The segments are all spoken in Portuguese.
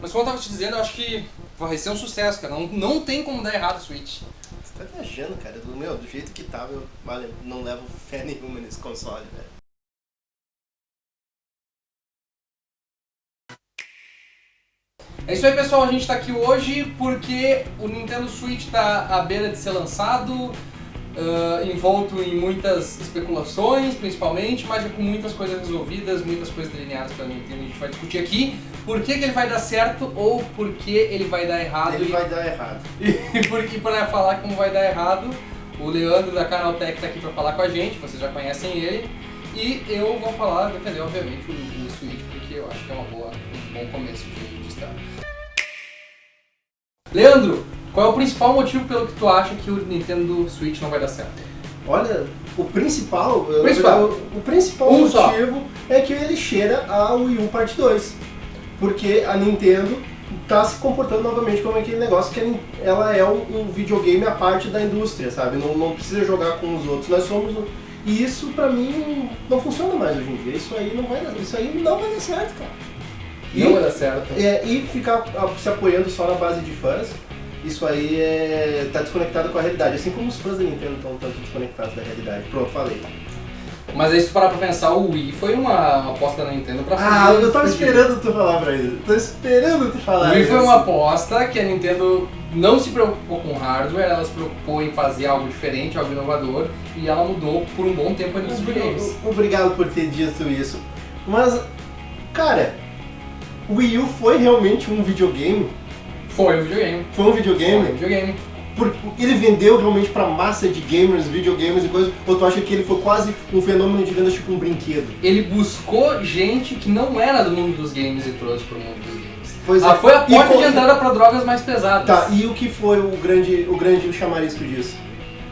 Mas como eu tava te dizendo, eu acho que vai ser um sucesso, cara. Não tem como dar errado o Switch. Você tá viajando, cara. Do jeito que tava, eu não levo fé nenhuma nesse console, velho. É isso aí, pessoal. A gente tá aqui hoje porque o Nintendo Switch tá à beira de ser lançado, envolto em muitas especulações, principalmente, mas já com muitas coisas resolvidas, muitas coisas delineadas pela Nintendo. A gente vai discutir aqui por que ele vai dar certo ou por que ele vai dar errado. Ele vai dar errado. E porque para falar como vai dar errado, o Leandro da Canaltech tá aqui para falar com a gente, vocês já conhecem ele. E eu vou defender obviamente o Switch, porque eu acho que é um bom começo de história. Leandro, qual é o principal motivo pelo que tu acha que o Nintendo Switch não vai dar certo? Olha, o principal Um motivo é que ele cheira a Wii U Parte 2. Porque a Nintendo está se comportando novamente como aquele negócio que ela é um videogame à parte da indústria, sabe? Não precisa jogar com os outros. Nós somos... E isso pra mim não funciona mais hoje em dia. Isso aí não vai dar certo, cara. Não vai dar certo. E ficar se apoiando só na base de fãs, isso aí tá desconectado com a realidade. Assim como os fãs da Nintendo estão tanto desconectados da realidade. Pronto, falei. Mas aí se tu parar pra pensar, o Wii foi uma aposta da Nintendo pra fazer... eu tava esperando tu falar pra ele. Tô esperando tu falar. O Wii isso. foi uma aposta que a Nintendo não se preocupou com hardware, ela se preocupou em fazer algo diferente, algo inovador, e ela mudou por um bom tempo a indústria de games. Obrigado por ter dito isso. Mas, cara, o Wii U foi realmente um videogame? Foi um videogame. Foi um videogame? Foi um videogame. Ele vendeu realmente pra massa de gamers, videogames e coisas, ou tu acha que ele foi quase um fenômeno de vendas tipo um brinquedo? Ele buscou gente que não era do mundo dos games e trouxe pro mundo dos games. Pois é. Foi a porta de entrada pra drogas mais pesadas. Tá, e o que foi o grande chamarisco disso?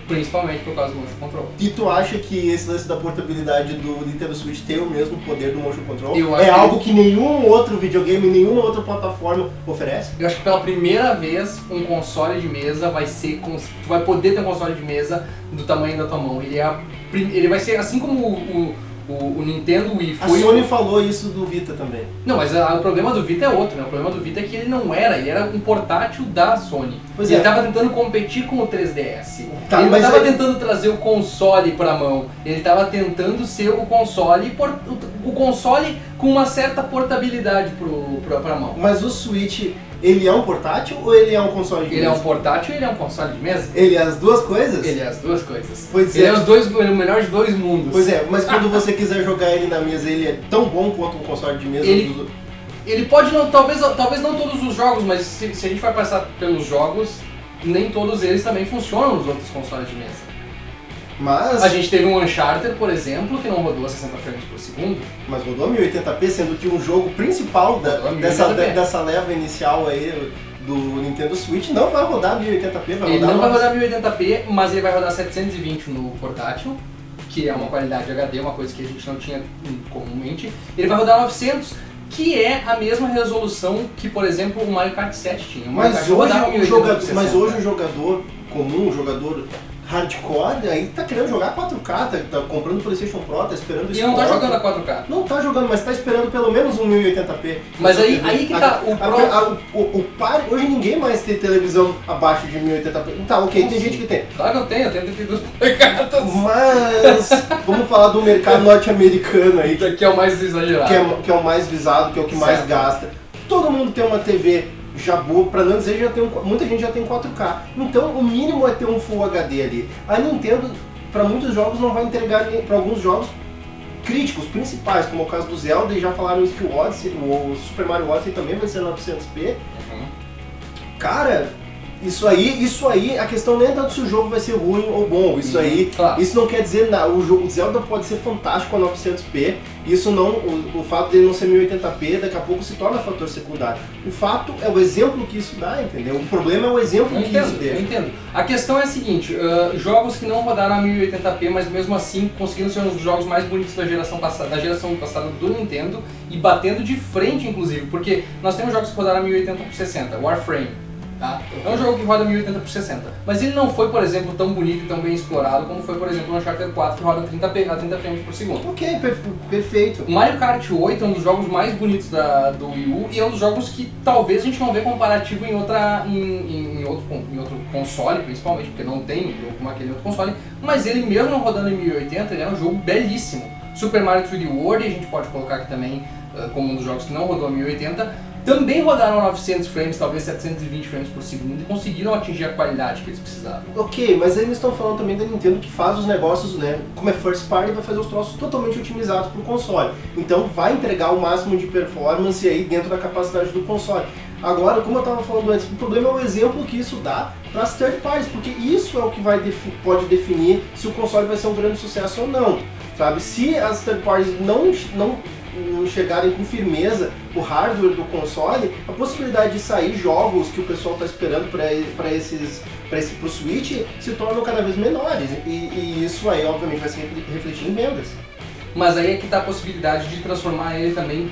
Principalmente por causa do Motion Control. E tu acha que esse lance da portabilidade do Nintendo Switch tem o mesmo poder do Motion Control? Eu acho algo que nenhum outro videogame, nenhuma outra plataforma oferece? Eu acho que pela primeira vez um console de mesa vai ser... Tu vai poder ter um console de mesa do tamanho da tua mão. Ele vai ser assim como o Nintendo Wii foi... A Sony falou isso do Vita também. Não, mas o problema do Vita é outro, né? O problema do Vita é que ele era um portátil da Sony. Pois Ele é. estava tentando competir com o 3DS. Tá, Ele não mas estava aí- tentando trazer o console pra mão. Ele estava tentando ser o console com uma certa portabilidade pra mão. Mas o Switch, ele é um portátil ou ele é um console de Ele é mesa? um portátil e ele é um console de mesa? Ele é as duas coisas? Ele é as duas coisas. Pois Ele é. é o melhor de dois mundos. Pois é, mas quando você quiser jogar ele na mesa, ele é tão bom quanto um console de mesa? Ele pode não, talvez não todos os jogos, mas se a gente vai passar pelos jogos, nem todos eles também funcionam nos outros consoles de mesa. Mas A gente teve um Uncharted, por exemplo, que não rodou a 60 frames por segundo. rodou 1080p, sendo que um jogo principal Rodou 1080p. dessa leva inicial aí do Nintendo Switch não vai rodar 1080p, vai Ele rodar não vai umas- rodar 1080p, mas ele vai rodar 720 no portátil, que é uma qualidade HD, uma coisa que a gente não tinha comumente. Ele vai rodar 900, que é a mesma resolução que, por exemplo, o Mario Kart 7 tinha. O Mario Mas Kart hoje, rodava 1080p. mas hoje o jogador comum, o jogador hardcore, aí tá querendo jogar 4K, tá comprando o PlayStation Pro, tá esperando E não tá Pro. jogando a 4K. Não tá jogando, mas tá esperando pelo menos um 1080p. Mas aí que tá, Hoje ninguém mais tem televisão abaixo de 1080p. Tá, ok, tem gente que tem. Claro que eu tenho 32 polegadas. Mas vamos falar do mercado norte-americano aí, Isso aqui é o mais exagerado. que é o mais visado, que é o que mais Certo. gasta. Todo mundo tem uma TV já boa, pra não dizer muita gente já tem 4K. Então o mínimo é ter um Full HD ali. A Nintendo, pra muitos jogos, não vai entregar, pra alguns jogos críticos, principais, como o caso do Zelda, e já falaram isso que o Odyssey, o Super Mario Odyssey também vai ser 900p. Cara, isso aí, a questão nem é tanto se o jogo vai ser ruim ou bom, isso aí, claro. isso não quer dizer nada, o jogo Zelda pode ser fantástico a 900p, isso não, o fato dele não ser 1080p daqui a pouco se torna fator secundário. O fato é o exemplo que isso dá, entendeu? O problema é o exemplo Eu que isso entendo, deixa. eu entendo. A questão é a seguinte, jogos que não rodaram a 1080p, mas mesmo assim conseguiram ser um dos jogos mais bonitos da geração passada do Nintendo e batendo de frente, inclusive, porque nós temos jogos que rodaram a 1080 por 60, Warframe. Tá? É um jogo que roda 1080 por 60, mas ele não foi, por exemplo, tão bonito e tão bem explorado como foi, por exemplo, o Uncharted 4, que roda a 30 frames por segundo. Ok, perfeito. O Mario Kart 8 é um dos jogos mais bonitos do Wii U e é um dos jogos que talvez a gente não vê comparativo em outro console, principalmente, porque não tem um jogo como aquele outro console, mas ele mesmo rodando em 1080, ele é um jogo belíssimo. Super Mario 3D World, a gente pode colocar aqui também como um dos jogos que não rodou a 1080, também rodaram 900 frames, talvez 720 frames por segundo e conseguiram atingir a qualidade que eles precisavam. Ok, mas aí eles estão falando também da Nintendo que faz os negócios, né, como é first party, vai fazer os troços totalmente otimizados para o console. Então vai entregar o máximo de performance aí dentro da capacidade do console. Agora, como eu estava falando antes, o problema é o exemplo que isso dá para as third parties, porque isso é o que pode definir se o console vai ser um grande sucesso ou não. Sabe? Se as third parties não chegarem com firmeza o hardware do console, a possibilidade de sair jogos que o pessoal está esperando pro Switch se tornam cada vez menores. E isso aí, obviamente, vai se refletir em vendas. Mas aí é que está a possibilidade de transformar ele também.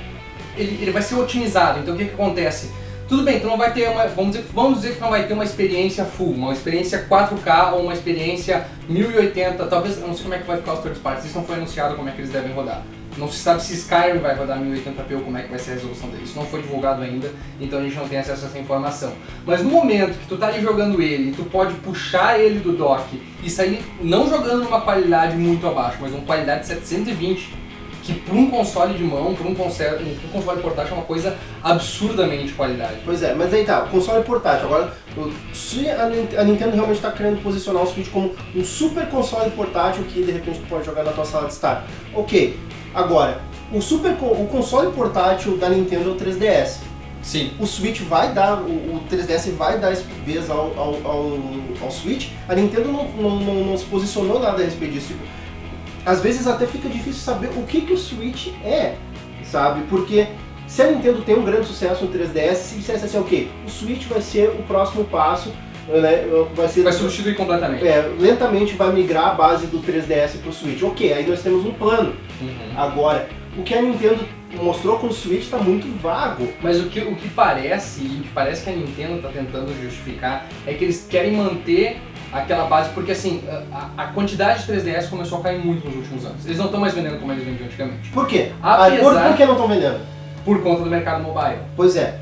Ele vai ser otimizado. Então o que acontece? Tudo bem, tu não vai ter uma. Vamos dizer que não vai ter uma experiência full, uma experiência 4K ou uma experiência 1080, talvez, eu não sei como é que vai ficar os third parties, isso não foi anunciado como é que eles devem rodar. Não se sabe se Skyrim vai rodar 1080p ou como é que vai ser a resolução dele. Isso não foi divulgado ainda, então a gente não tem acesso a essa informação. Mas no momento que tu tá ali jogando ele, tu pode puxar ele do dock e sair não jogando numa qualidade muito abaixo, mas uma qualidade de 720, que para um console de mão, para um console portátil é uma coisa absurdamente qualidade. Pois é, mas aí tá, o console portátil. Agora, se a Nintendo realmente está querendo posicionar o Switch como um super console portátil que de repente tu pode jogar na tua sala de estar, ok. Agora, o console portátil da Nintendo é o 3DS. Sim. O Switch vai dar, o 3DS vai dar vez ao Switch. A Nintendo não se posicionou nada a respeito disso. Tipo, às vezes até fica difícil saber o que o Switch é, sabe? Porque se a Nintendo tem um grande sucesso no 3DS, se dissesse assim, ok, o Switch vai ser o próximo passo, né, vai substituir completamente. Lentamente vai migrar a base do 3DS para o Switch. Ok, aí nós temos um plano. Agora, o que a Nintendo mostrou com o Switch está muito vago. Mas o que parece que a Nintendo está tentando justificar é que eles querem manter aquela base, porque assim, a quantidade de 3DS começou a cair muito nos últimos anos. Eles não estão mais vendendo como eles vendiam antigamente. Por quê? Apesar... Por que não estão vendendo? Por conta do mercado mobile. Pois é.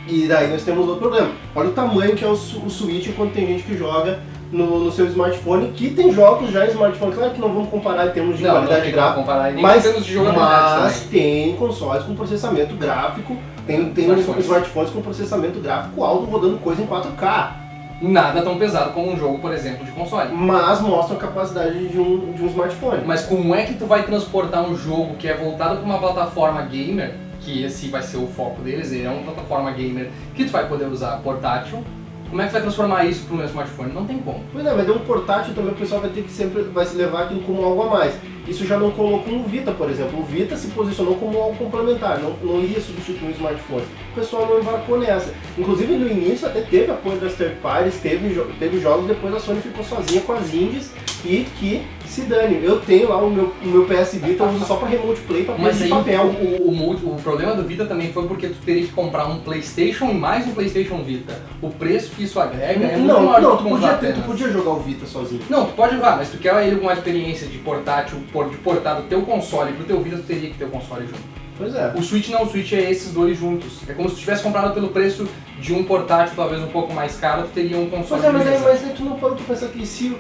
E daí nós temos outro problema. Olha o tamanho que é o Switch enquanto tem gente que joga no seu smartphone, que tem jogos já em smartphone. Claro que não vamos comparar em termos de qualidade gráfica, mas em termos de jogabilidade mas tem consoles com processamento gráfico, tem smartphones com processamento gráfico alto rodando coisa em 4K. Nada tão pesado como um jogo, por exemplo, de console. Mas mostra a capacidade de um smartphone. Mas como é que tu vai transportar um jogo que é voltado para uma plataforma gamer, que esse vai ser o foco deles, ele é uma plataforma gamer que tu vai poder usar portátil, como é que tu vai transformar isso para o meu smartphone? Não tem como. Pois é, mas um portátil também o pessoal vai ter que sempre vai se levar aquilo como algo a mais. Isso já não colocou no Vita, por exemplo. O Vita se posicionou como algo complementar, não iria substituir o smartphone. O pessoal não embarcou nessa. Inclusive no início até teve apoio das third parties, teve jogos, depois a Sony ficou sozinha com as indies e que se dane. Eu tenho lá o meu PS Vita, eu uso só para remote play, para mas aí, papel. O problema do Vita também foi porque tu teria que comprar um PlayStation e mais um PlayStation Vita. O preço que isso agrega é muito maior do que tu podia jogar o Vita sozinho. Não, tu pode jogar, mas tu quer ele com uma experiência de portátil, de portar do teu console pro teu Vita, tu teria que ter o console junto. Pois é. O Switch não, o Switch é esses dois juntos. É como se tu tivesse comprado pelo preço de um portátil talvez um pouco mais caro, tu teria um console. Pois é, mas aí tu não pode pensar que se,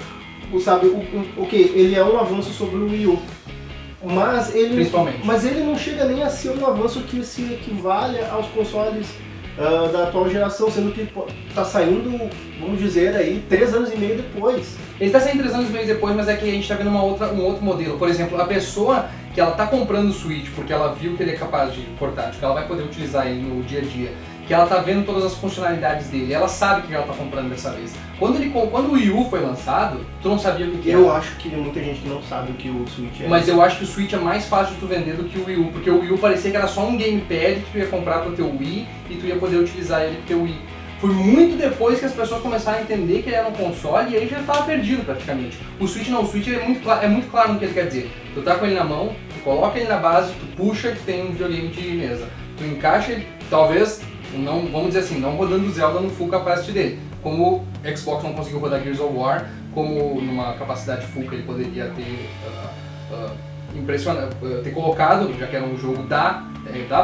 sabe, ok, ele é um avanço sobre o Wii U. Mas ele não chega nem a ser um avanço que se equivale aos consoles da atual geração, sendo que está saindo, vamos dizer aí, 3 anos e meio depois. Ele está saindo 3 anos e meio depois, mas é que a gente está vendo um outro modelo. Por exemplo, a pessoa que ela está comprando o Switch porque ela viu que ele é capaz de portátil, que ela vai poder utilizar ele no dia a dia, que ela está vendo todas as funcionalidades dele, ela sabe o que ela está comprando dessa vez. Quando o Wii U foi lançado, tu não sabia o que era. Eu acho que tem muita gente que não sabe o que o Switch é. Mas eu acho que o Switch é mais fácil de tu vender do que o Wii U, porque o Wii U parecia que era só um gamepad que tu ia comprar pro teu Wii e tu ia poder utilizar ele pro teu Wii. Foi muito depois que as pessoas começaram a entender que ele era um console e aí já estava perdido praticamente. O Switch não, o Switch é muito claro no que ele quer dizer. Tu tá com ele na mão, tu coloca ele na base, tu puxa e tu tem um videogame de mesa. Tu encaixa ele, talvez não, vamos dizer assim, não rodando Zelda no full capacity dele. Como o Xbox não conseguiu rodar Gears of War, como numa capacidade full que ele poderia ter ter colocado, já que era um jogo da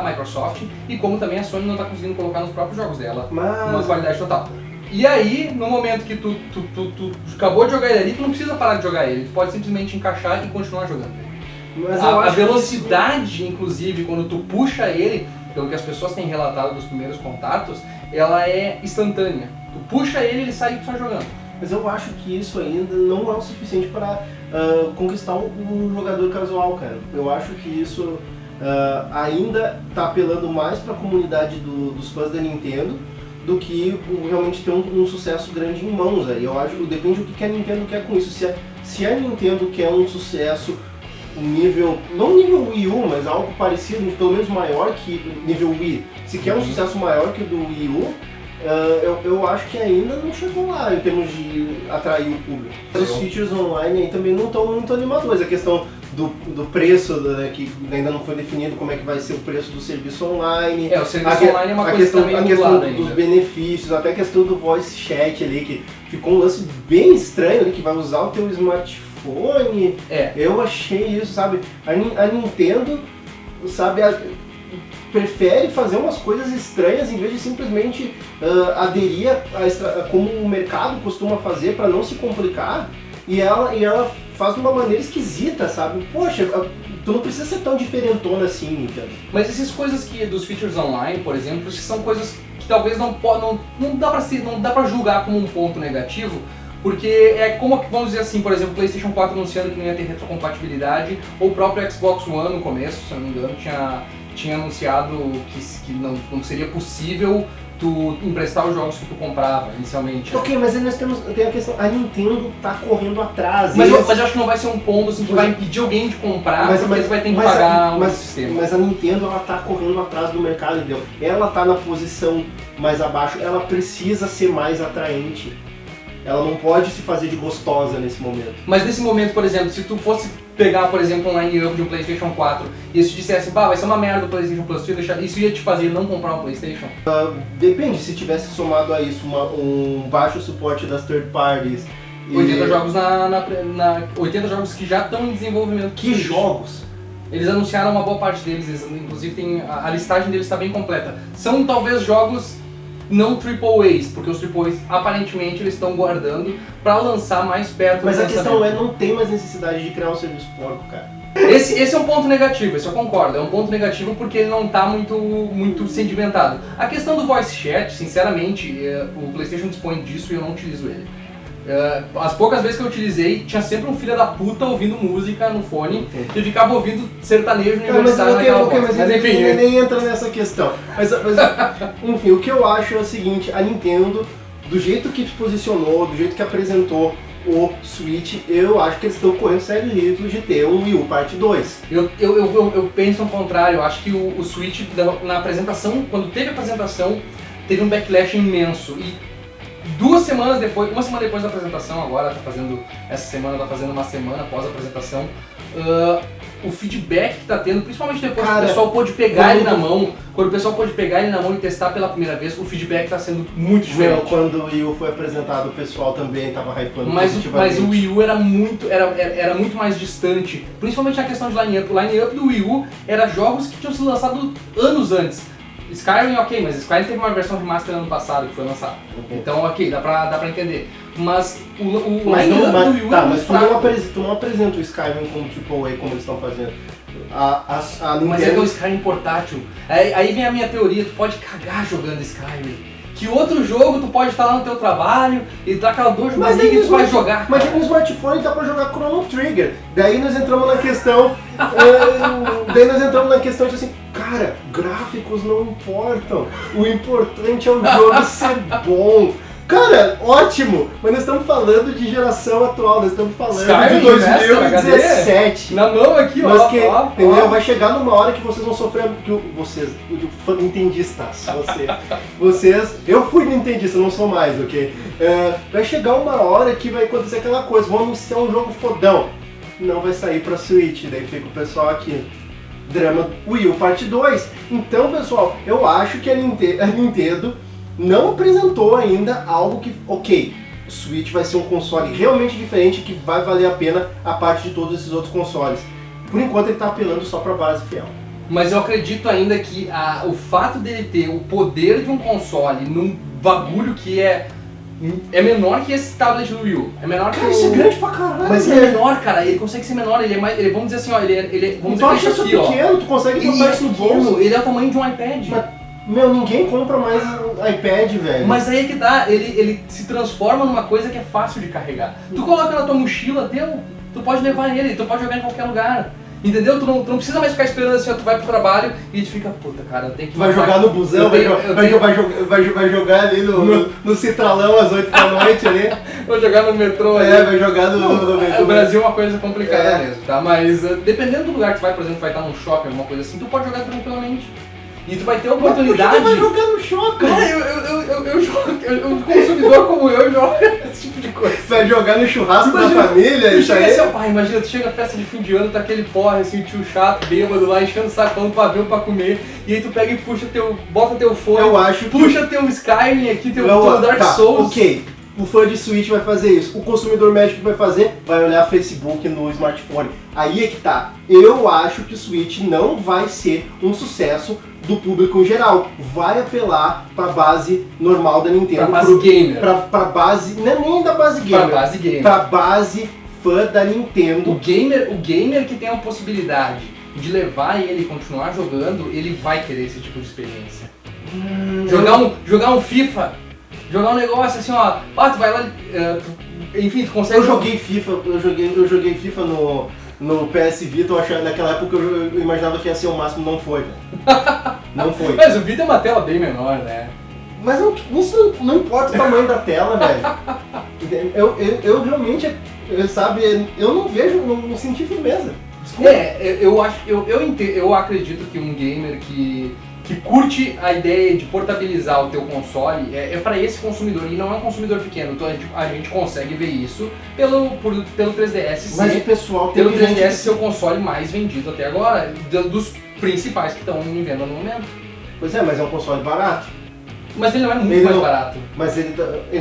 Microsoft, e como também a Sony não está conseguindo colocar nos próprios jogos dela uma qualidade total. E aí, no momento que tu acabou de jogar ele ali, tu não precisa parar de jogar ele, tu pode simplesmente encaixar e continuar jogando ele. Mas A velocidade, inclusive, quando tu puxa ele, pelo que as pessoas têm relatado dos primeiros contatos, ela é instantânea. Tu puxa ele sai e tu sai jogando. Mas eu acho que isso ainda não é o suficiente para conquistar um jogador casual, cara. Eu acho que isso ainda está apelando mais para a comunidade dos fãs da Nintendo do que realmente ter um sucesso grande em mãos. Aí eu acho que depende do que a Nintendo quer com isso. Se a Nintendo quer um sucesso nível, não nível Wii U, mas algo parecido, pelo menos maior que nível Wii. Se quer um sucesso maior que o do Wii U, eu acho que ainda não chegou lá em termos de atrair o público. Os features online aí também não estão muito animadores. A questão do preço, que ainda não foi definido como é que vai ser o preço do serviço online. O serviço online é uma coisa também a questão dos benefícios, até a questão do voice chat ali, que ficou um lance bem estranho ali, que vai usar o teu smartphone. Eu achei isso, sabe? A Nintendo, sabe, prefere fazer umas coisas estranhas em vez de simplesmente aderir a como o mercado costuma fazer para não se complicar, e ela faz de uma maneira esquisita, sabe? Poxa, tu não precisa ser tão diferentona assim, Nintendo. Mas essas coisas dos features online, por exemplo, são coisas que talvez não dá pra julgar como um ponto negativo, porque é como, vamos dizer assim, por exemplo, o PlayStation 4 anunciando que não ia ter retrocompatibilidade, ou o próprio Xbox One no começo, se eu não me engano, tinha anunciado que não seria possível tu emprestar os jogos que tu comprava inicialmente. Ok, mas aí nós tem a questão, a Nintendo tá correndo atrás. Mas eu acho que não vai ser um ponto assim que vai impedir alguém de comprar, porque você vai ter que pagar o sistema. Mas a Nintendo, ela tá correndo atrás do mercado, entendeu? Ela tá na posição mais abaixo, ela precisa ser mais atraente. Ela não pode se fazer de gostosa nesse momento. Mas nesse momento, por exemplo, se tu fosse pegar, por exemplo, um line-up de um PlayStation 4 e eles te dissessem, vai ser uma merda o PlayStation Plus, isso ia te fazer não comprar um PlayStation? Depende, se tivesse somado a isso um baixo suporte das third parties. 80 jogos 80 jogos que já estão em desenvolvimento. Que jogos? Eles anunciaram uma boa parte deles, inclusive a listagem deles está bem completa. São talvez jogos não AAAs, porque os AAAs aparentemente eles estão guardando para lançar mais perto. Mas a questão não tem mais necessidade de criar um serviço porco, cara. Esse é um ponto negativo, esse eu concordo, é um ponto negativo porque ele não está muito sedimentado. A questão do voice chat, sinceramente, o PlayStation dispõe disso e eu não utilizo ele. As poucas vezes que eu utilizei, tinha sempre um filho da puta ouvindo música no fone e ficava ouvindo sertanejo universitário naquela voz. Mas enfim, nem entra nessa questão. Mas enfim, o que eu acho é o seguinte, a Nintendo, do jeito que se posicionou, do jeito que apresentou o Switch, eu acho que eles estão correndo sério risco de ter um Wii U Parte 2. Eu penso ao contrário, eu acho que o Switch, na apresentação, quando teve a apresentação, teve um backlash imenso. E uma semana depois da apresentação, agora essa semana tá fazendo uma semana após a apresentação, o feedback que tá tendo, principalmente depois que o pessoal pôde pegar ele na mão, quando o pessoal pôde pegar ele na mão e testar pela primeira vez, o feedback tá sendo muito diferente. Quando o Wii U foi apresentado, o pessoal também tava hypando positivamente. Mas o Wii U era muito mais distante, principalmente na questão de line-up. O line-up do Wii U era jogos que tinham sido lançados anos antes. Skyrim, ok, mas Skyrim teve uma versão remaster ano passado que foi lançada. Então, ok, dá pra entender. Mas o line-up do Wii U mas tu não apresenta o Skyrim como AAA como eles estão fazendo. Mas é que é um Skyrim portátil. Aí vem a minha teoria, tu pode cagar jogando Skyrim. Que outro jogo tu pode estar lá no teu trabalho e dar aquela dor de barriga e tu vai jogar. Mas aí no smartphone dá pra jogar Chrono Trigger. Daí nós entramos na questão. De assim, cara, gráficos não importam. O importante é o jogo ser bom. Cara, ótimo! Mas nós estamos falando de geração atual, nós estamos falando Skyrim, de 2017. Na mão aqui, entendeu? Vai chegar numa hora que vocês vão sofrer, nintendistas, eu fui nintendista, não sou mais, ok? Vai chegar uma hora que vai acontecer aquela coisa, vão anunciar um jogo fodão, não vai sair pra Switch, daí fica o pessoal aqui. Drama Wii U Parte 2. Então, pessoal, eu acho que a Nintendo não apresentou ainda algo que, ok, o Switch vai ser um console realmente diferente, que vai valer a pena a parte de todos esses outros consoles. Por enquanto ele está apelando só para a base fiel. Mas eu acredito ainda que o fato dele ter o poder de um console num bagulho que é menor que esse tablet do Wii U. É menor que Cara, isso é grande pra caralho. Mas ele é menor, cara. Ele consegue ser menor. Ele é mais... vamos dizer assim, ó. Vamos tu dizer acha isso aqui, pequeno, tu consegue botar isso no bolso. Ele é o tamanho de um iPad. Mas, meu, ninguém compra mais iPad, velho. Mas aí é que dá. Ele se transforma numa coisa que é fácil de carregar. Tu coloca na tua mochila, tu pode levar ele. Tu pode jogar em qualquer lugar. Entendeu? Tu não precisa mais ficar esperando assim, ó, tu vai pro trabalho e tu fica, puta, cara, eu tenho que... Vai jogar no busão, vai jogar ali no Citralão às 8 da noite ali. Vou jogar no metrô ali. Vai jogar no metrô. O Brasil é uma coisa complicada mesmo, tá? Mas dependendo do lugar que tu vai, por exemplo, vai estar num shopping, alguma coisa assim, tu pode jogar tranquilamente. E tu vai ter a oportunidade... Mas por que tu vai jogar no shopping? Cara, eu consumidor como eu jogo esse tipo de coisa. Você vai jogar no churrasco da família? Tu chega assim, pai, imagina, tu chega à festa de fim de ano, tá aquele porre assim, o tio chato, bêbado lá, enchendo o saco, falando pavê pra comer, e aí tu pega e bota teu fone, puxa teu Skyrim aqui, teu Dark Souls. Ok. O fã de Switch vai fazer isso. O consumidor médio que vai fazer, vai olhar Facebook no smartphone. Aí é que tá. Eu acho que o Switch não vai ser um sucesso do público em geral. Vai apelar pra base normal da Nintendo. Pra base gamer. Pra base... Não é nem da base gamer. Pra base gamer. Pra base fã da Nintendo. O gamer que tem a possibilidade de levar ele e continuar jogando, ele vai querer esse tipo de experiência. Jogar um FIFA... Jogar um negócio assim, ó, tu vai lá, enfim, tu consegue... Eu joguei FIFA no PS Vita, naquela época eu imaginava que ia ser o máximo, não foi, velho. Não foi. Mas o Vita é uma tela bem menor, né? Mas isso não importa o tamanho da tela, velho. Eu realmente, sabe, eu não vejo, não senti firmeza. Desculpa. Eu acredito que um gamer que curte a ideia de portabilizar o teu console é para esse consumidor, e não é um consumidor pequeno. Então a gente consegue ver isso pelo 3DS Mas o pessoal tem pelo 3DS ser o console mais vendido até agora, dos principais que estão em venda no momento. Pois é, mas é um console barato. Mas ele não é muito mais barato. Mas ele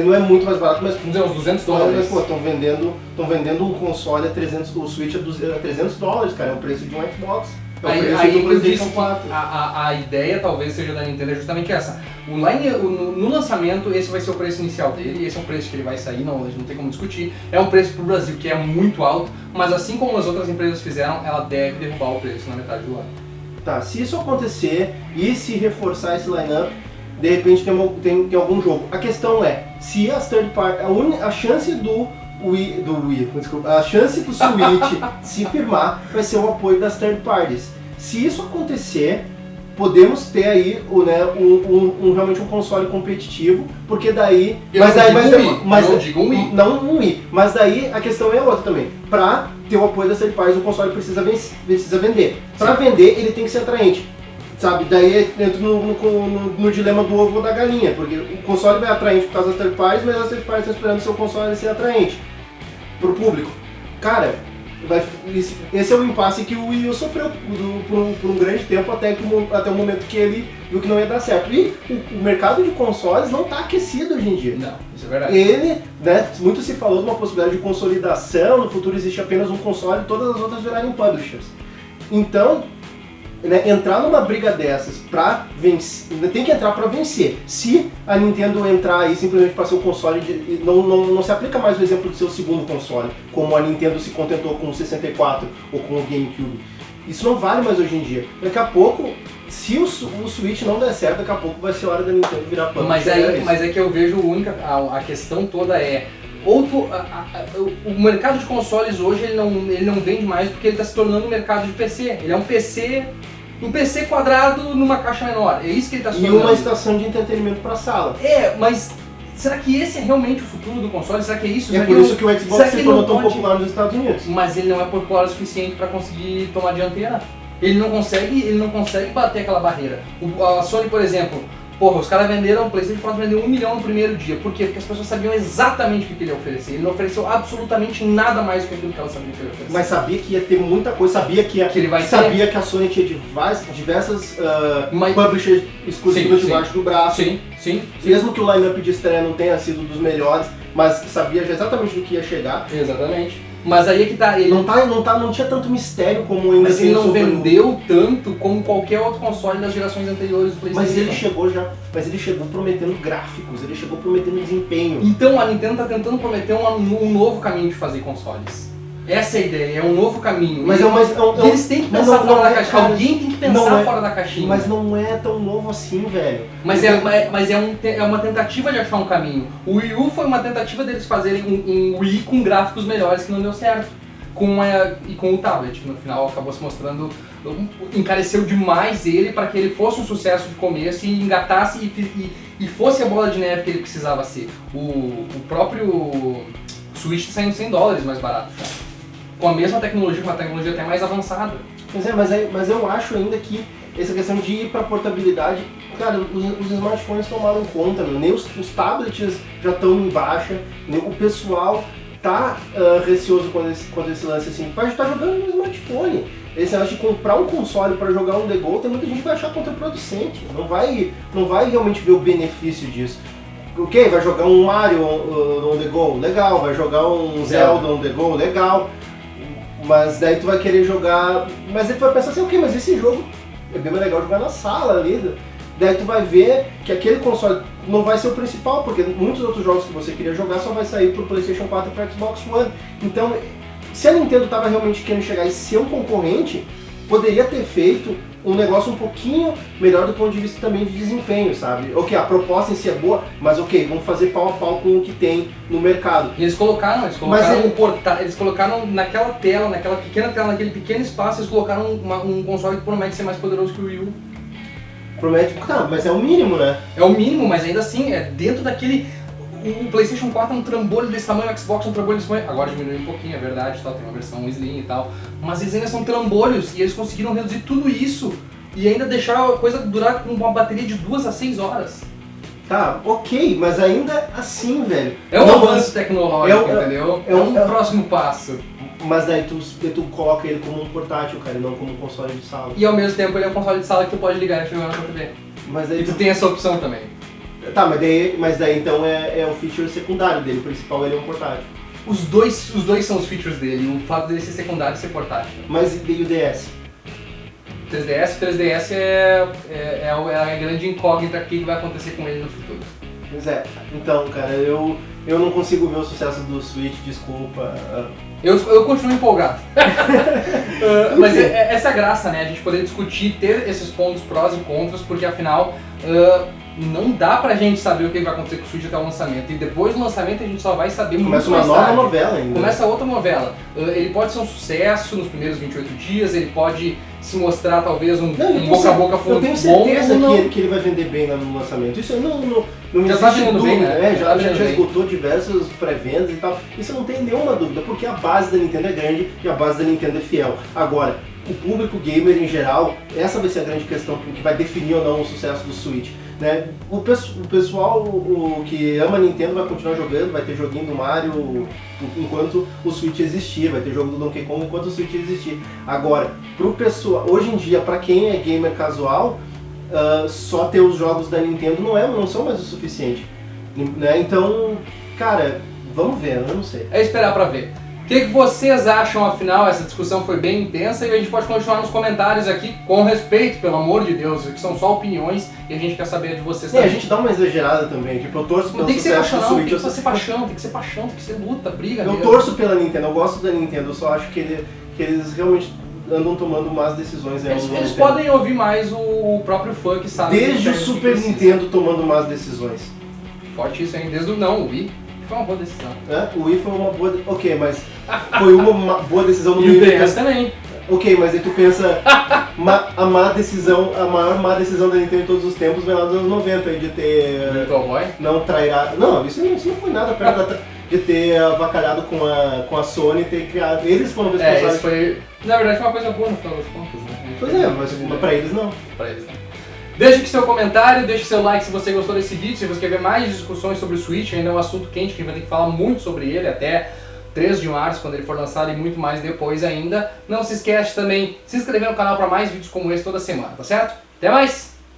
não é muito mais barato, mas... Vamos dizer, uns $200. Mas, pô, estão vendendo um console a 300, o Switch a $300, cara, é o preço de um Xbox. Aí eu disse que a ideia talvez seja da Nintendo é justamente essa. No lançamento, esse vai ser o preço inicial dele, esse é o preço que ele vai sair, não tem como discutir. É um preço pro Brasil que é muito alto, mas assim como as outras empresas fizeram, ela deve derrubar o preço na metade do ano. Tá, se isso acontecer e se reforçar esse lineup, de repente tem algum jogo. A questão é, se as third party, a chance a chance do Switch se firmar vai ser o apoio das third parties. Se isso acontecer, podemos ter aí realmente um console competitivo, porque daí... Não digo um Wii. Não um Wii. Mas daí a questão é outra também. Pra ter o apoio das third parties, o console precisa vender. Pra vender, ele tem que ser atraente. Sabe, daí entra no dilema do ovo ou da galinha, porque o console vai atraente por causa das third parties, mas as third parties estão esperando o seu console ser atraente pro público. Cara, esse é o impasse que o Wii U sofreu por um grande tempo, até o momento que ele viu que não ia dar certo. E o mercado de consoles não está aquecido hoje em dia. Não, isso é verdade. Muito se falou de uma possibilidade de consolidação, no futuro existe apenas um console e todas as outras virarem publishers. Então, entrar numa briga dessas pra vencer, tem que entrar pra vencer. Se a Nintendo entrar aí simplesmente para ser o console, não se aplica mais o exemplo de ser o segundo console, como a Nintendo se contentou com o 64 ou com o GameCube. Isso não vale mais hoje em dia. Daqui a pouco, se o Switch não der certo, daqui a pouco vai ser hora da Nintendo virar pano. Mas é que eu vejo a questão toda é... o mercado de consoles hoje ele não vende mais porque ele está se tornando um mercado de PC. Ele é um PC quadrado numa caixa menor. É isso que ele está se tornando. E uma estação de entretenimento para sala. Mas será que esse é realmente o futuro do console? Será que é isso? É por isso que o Xbox se tornou tão popular nos Estados Unidos. Mas ele não é popular o suficiente para conseguir tomar a dianteira. Ele não consegue bater aquela barreira. A Sony, por exemplo, Porra, os caras venderam, o PlayStation 4 vendeu 1 milhão no primeiro dia. Por quê? Porque as pessoas sabiam exatamente o que ele ia oferecer. Ele não ofereceu absolutamente nada mais que aquilo que elas sabiam que ele ia oferecer. Mas sabia que ia ter muita coisa, sabia que ele vai sabia que a Sony tinha diversas publishers exclusivas debaixo do braço. Sim. Mesmo que o line-up de estreia não tenha sido dos melhores, mas sabia já exatamente do que ia chegar. Exatamente. Mas aí é que tá, ele não tinha tanto mistério como ainda. Mas ele não vendeu tanto como qualquer outro console das gerações anteriores do PlayStation. Mas ele chegou prometendo gráficos, ele chegou prometendo desempenho. Então a Nintendo tá tentando prometer um novo caminho de fazer consoles. Essa é a ideia, é um novo caminho. Eles têm que pensar fora da caixinha. Alguém tem que pensar fora da caixinha. Mas não é tão novo assim, velho. Mas é uma tentativa de achar um caminho. O Wii U foi uma tentativa deles fazerem um Wii com gráficos melhores que não deu certo. E com o tablet, que no final acabou se mostrando, encareceu demais ele para que ele fosse um sucesso de começo e engatasse e fosse a bola de neve que ele precisava ser. O próprio Switch tá saindo $100 mais barato já. Com a mesma tecnologia, com uma tecnologia até mais avançada. Mas eu acho ainda que essa questão de ir para portabilidade, cara, os smartphones tomaram conta, meu. Nem os tablets já estão em baixa, o pessoal tá receoso quando esse lance assim, vai estar jogando no smartphone. Esse negócio de comprar um console para jogar um The Go, tem muita gente que vai achar contraproducente, não vai realmente ver o benefício disso. Ok, vai jogar um Mario on the Go, legal, vai jogar um Zelda on the Go, legal. Mas daí tu vai querer jogar. Mas aí tu vai pensar assim, ok, mas esse jogo é bem mais legal jogar na sala ali. Daí tu vai ver que aquele console não vai ser o principal, porque muitos outros jogos que você queria jogar só vai sair pro PlayStation 4 e pro Xbox One. Então, se a Nintendo tava realmente querendo chegar e ser um concorrente, poderia ter feito um negócio um pouquinho melhor do ponto de vista também de desempenho, sabe? Ok, a proposta em si é boa, mas ok, vamos fazer pau a pau com o que tem no mercado. E eles colocaram eles colocaram naquela tela, naquela pequena tela, naquele pequeno espaço, eles colocaram um console que promete ser mais poderoso que o Wii U. Promete, tá, mas é o mínimo, né? É o mínimo, mas ainda assim, é dentro daquele... O PlayStation 4 é um trambolho desse tamanho, o Xbox é um trambolho desse tamanho. Agora diminuiu um pouquinho, é verdade, tem uma versão Slim e tal. Mas eles ainda são trambolhos e eles conseguiram reduzir tudo isso e ainda deixar a coisa durar com uma bateria de 2 a 6 horas. Tá, ok, mas ainda assim, velho. É um avanço tecnológico, entendeu? É um próximo passo. Mas daí tu coloca ele como um portátil, cara, e não como um console de sala. E ao mesmo tempo ele é um console de sala que tu pode ligar e jogar na sua TV. Mas daí e tu tem essa opção também. Tá, mas daí então é o feature secundário dele, o principal ele é um portátil. Os dois são os features dele, o fato dele ser secundário e ser portátil. Mas e o DS? 3DS é a grande incógnita que vai acontecer com ele no futuro. Pois é, então cara, eu não consigo ver o sucesso do Switch, desculpa. Eu continuo empolgado. Mas essa é a graça, né? A gente poder discutir, ter esses pontos prós e contras, porque afinal não dá pra gente saber o que vai acontecer com o Switch até o lançamento. E depois do lançamento a gente só vai saber muito mais tarde. Começa uma nova novela ainda. Começa outra novela. Ele pode ser um sucesso nos primeiros 28 dias, ele pode se mostrar talvez um boca a boca bom. Eu tenho certeza que ele vai vender bem no lançamento. Isso aí não já existe tá vendendo dúvida, bem, né? Já esgotou diversas pré-vendas e tal. Isso não tem nenhuma dúvida, porque a base da Nintendo é grande e a base da Nintendo é fiel. Agora, o público gamer em geral, essa vai ser a grande questão que vai definir ou não o sucesso do Switch. Né? O pessoal que ama a Nintendo vai continuar jogando, vai ter joguinho do Mario enquanto o Switch existir, vai ter jogo do Donkey Kong enquanto o Switch existir. Agora, pro pessoal, hoje em dia, para quem é gamer casual, só ter os jogos da Nintendo não são mais o suficiente. Né? Então, cara, vamos ver, eu não sei. É esperar pra ver. O que vocês acham, afinal? Essa discussão foi bem intensa e a gente pode continuar nos comentários aqui, com respeito, pelo amor de Deus, que são só opiniões e a gente quer saber de vocês também. A gente dá uma exagerada também, tipo, eu torço pelo sucesso do Switch. Tem que ser paixão, tem que ser luta, briga Eu mesmo. torço pela Nintendo, eu gosto da Nintendo, eu só acho que eles realmente andam tomando más decisões. Eles podem ouvir mais o próprio fã que sabe. Desde o Super Nintendo tomando más decisões. Forte isso, hein? Desde o Wii. Foi uma boa decisão. O Wii foi uma boa... Ok, mas foi uma boa decisão no meio. E o DS também. Ok, mas aí tu pensa, a maior má decisão da Nintendo em todos os tempos veio lá nos anos 90, de ter... Virtual Boy? Não trairá... Não, isso não foi nada perto de ter avacalhado com a Sony e ter criado... Eles foram responsáveis. Isso foi, na verdade, foi uma coisa boa no final das contas, né? Pois é, mas pra eles não. Pra eles não. Deixe aqui seu comentário, deixe seu like se você gostou desse vídeo, se você quer ver mais discussões sobre o Switch, ainda é um assunto quente que a gente vai ter que falar muito sobre ele até 3 de março, quando ele for lançado, e muito mais depois ainda. Não se esquece também de se inscrever no canal para mais vídeos como esse toda semana, tá certo? Até mais!